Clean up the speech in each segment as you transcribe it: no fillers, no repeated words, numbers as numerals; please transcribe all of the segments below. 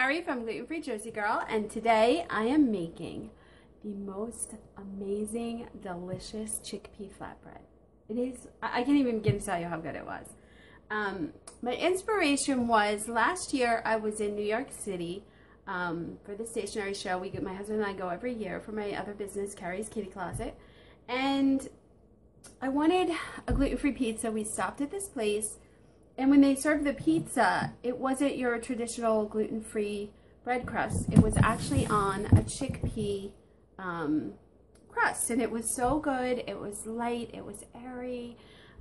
Carrie from Gluten-free Jersey Girl, and today I am making the most amazing, delicious chickpea flatbread. It is, I can't even begin to tell you how good it was. My inspiration was last year I was in New York City for the stationery show. My husband and I go every year for my other business, Carrie's Kitty Closet, and I wanted a gluten-free pizza. We stopped at this place. And when they served the pizza, it wasn't your traditional gluten-free bread crust. It was actually on a chickpea crust. And it was so good. It was light. It was airy.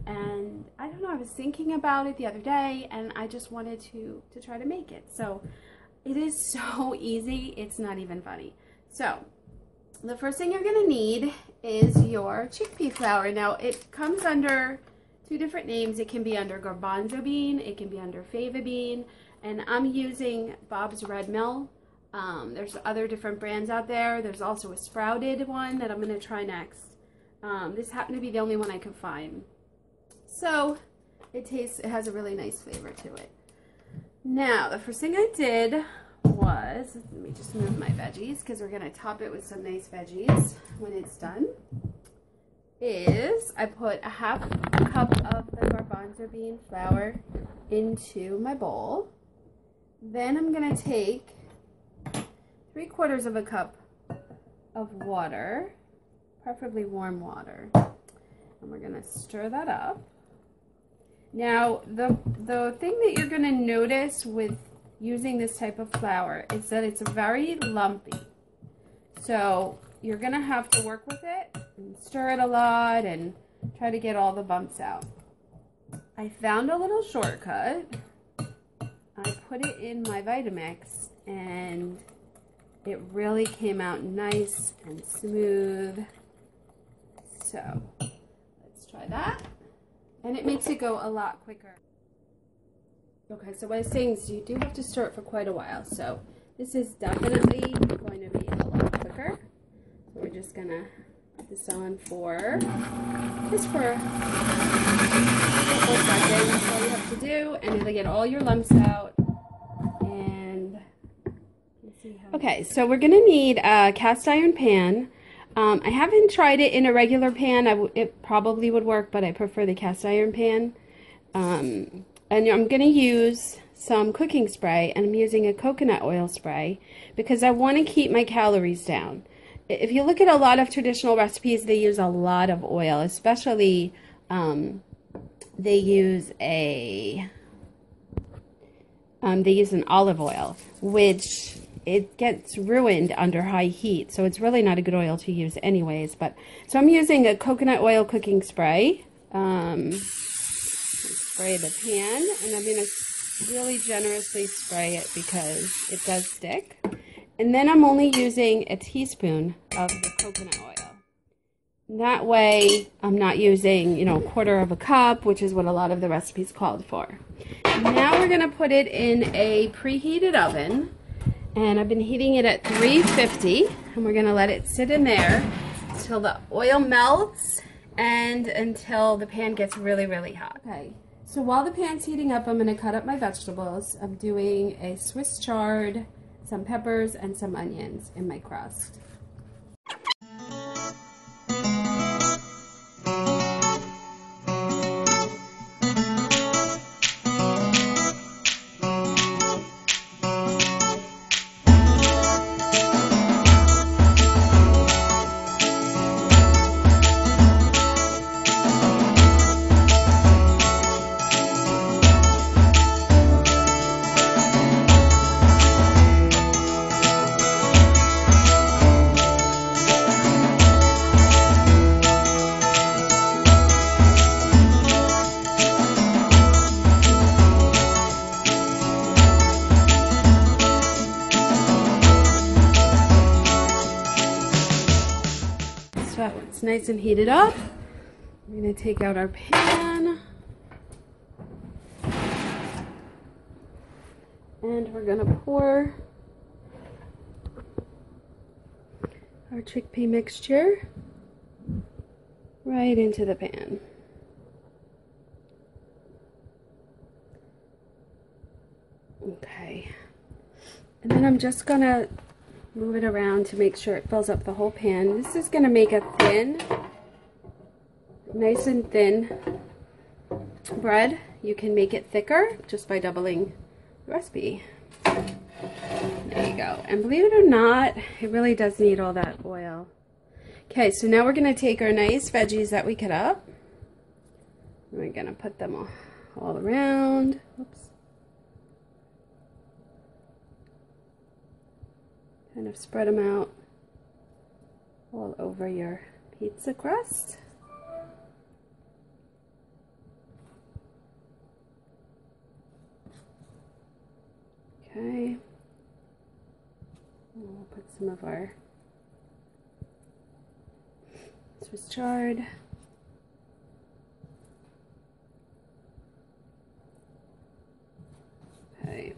And I don't know, I was thinking about it the other day, and I just wanted to try to make it. So it is so easy. It's not even funny. So the first thing you're going to need is your chickpea flour. Now, it comes under two different names. It can be under garbanzo bean, it can be under fava bean, and I'm using Bob's Red Mill. There's other different brands out there. There's also a sprouted one that I'm going to try next. This happened to be the only one I could find. So it has a really nice flavor to it. Now, the first thing I did was, let me just move my veggies because we're going to top it with some nice veggies when it's done, is I put a half cup of the garbanzo bean flour into my bowl. Then I'm going to take 3/4 of a cup of water, preferably warm water, and we're going to stir that up. Now, the thing that you're going to notice with using this type of flour is that it's very lumpy. So you're going to have to work with it and stir it a lot and try to get all the bumps out. I found a little shortcut. I put it in my Vitamix and it really came out nice and smooth. So let's try that. And it makes it go a lot quicker. Okay, so what I was saying is you do have to stir it for quite a while. So this is definitely going to be a lot quicker. So we're just gonna put this on just for a couple seconds. That's all you have to do, and it'll get all your lumps out. And let's see how. Okay, so we're gonna need a cast iron pan. I haven't tried it in a regular pan. It probably would work, but I prefer the cast iron pan. And I'm going to use some cooking spray, and I'm using a coconut oil spray because I want to keep my calories down. If you look at a lot of traditional recipes, they use a lot of oil, especially they use an olive oil, which it gets ruined under high heat, so it's really not a good oil to use anyways. So I'm using a coconut oil cooking spray. Spray the pan, and I'm going to really generously spray it because it does stick. And then I'm only using a teaspoon of the coconut oil. That way I'm not using, 1/4 of a cup, which is what a lot of the recipes called for. Now we're going to put it in a preheated oven, and I've been heating it at 350, and we're going to let it sit in there until the oil melts and until the pan gets really, really hot. Okay. So while the pan's heating up, I'm going to cut up my vegetables. I'm doing a Swiss chard, some peppers, and some onions in my crust. So it's nice and heated up. I'm going to take out our pan. And we're going to pour our chickpea mixture right into the pan. Okay. And then I'm just gonna move it around to make sure it fills up the whole pan. This is gonna make a thin, nice and thin bread. You can make it thicker just by doubling the recipe. There you go. And believe it or not, it really does need all that oil. Okay, so now we're going to take our nice veggies that we cut up. We're going to put them all around. Oops. Kind of spread them out all over your pizza crust. Okay. We'll put some of our Swiss chard. Okay.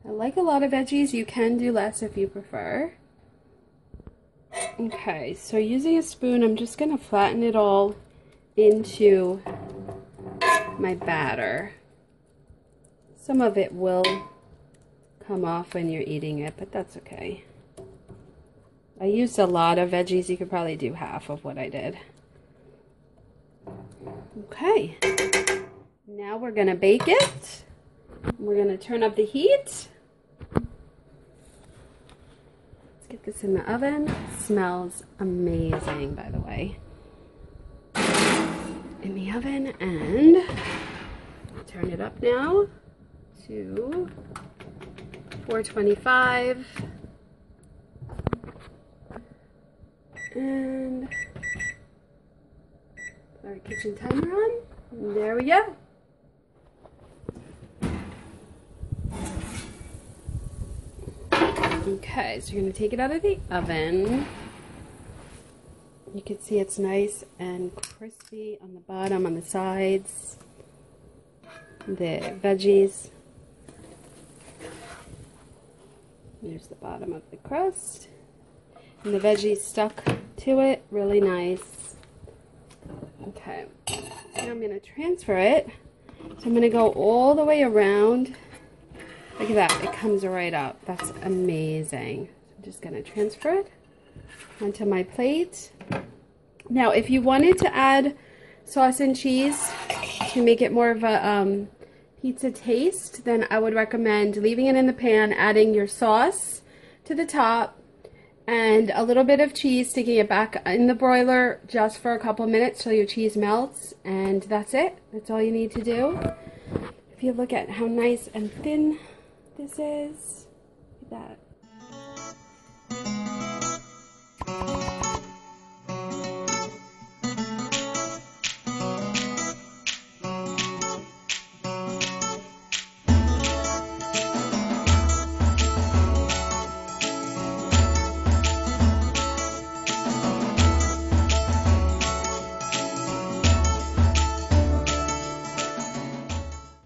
I like a lot of veggies. You can do less if you prefer. Okay, so using a spoon, I'm just going to flatten it all into my batter. Some of it will come off when you're eating it, but that's okay. I used a lot of veggies. You could probably do half of what I did. Okay, now we're gonna bake it. We're gonna turn up the heat. Let's get this in the oven. It smells amazing, by the way. In the oven, and turn it up now to 425, and put our kitchen timer on, and there we go. Okay, so you're going to take it out of the oven. You can see it's nice and crispy on the bottom, on the sides. The veggies. There's the bottom of the crust. And the veggies stuck to it. Really nice. Okay. Now I'm going to transfer it. So I'm going to go all the way around. Look at that. It comes right up. That's amazing. I'm just going to transfer it onto my plate. Now, if you wanted to add sauce and cheese to make it more of a pizza taste, then I would recommend leaving it in the pan, adding your sauce to the top, and a little bit of cheese, sticking it back in the broiler just for a couple minutes till your cheese melts, and that's it. That's all you need to do. If you look at how nice and thin this is, look at that.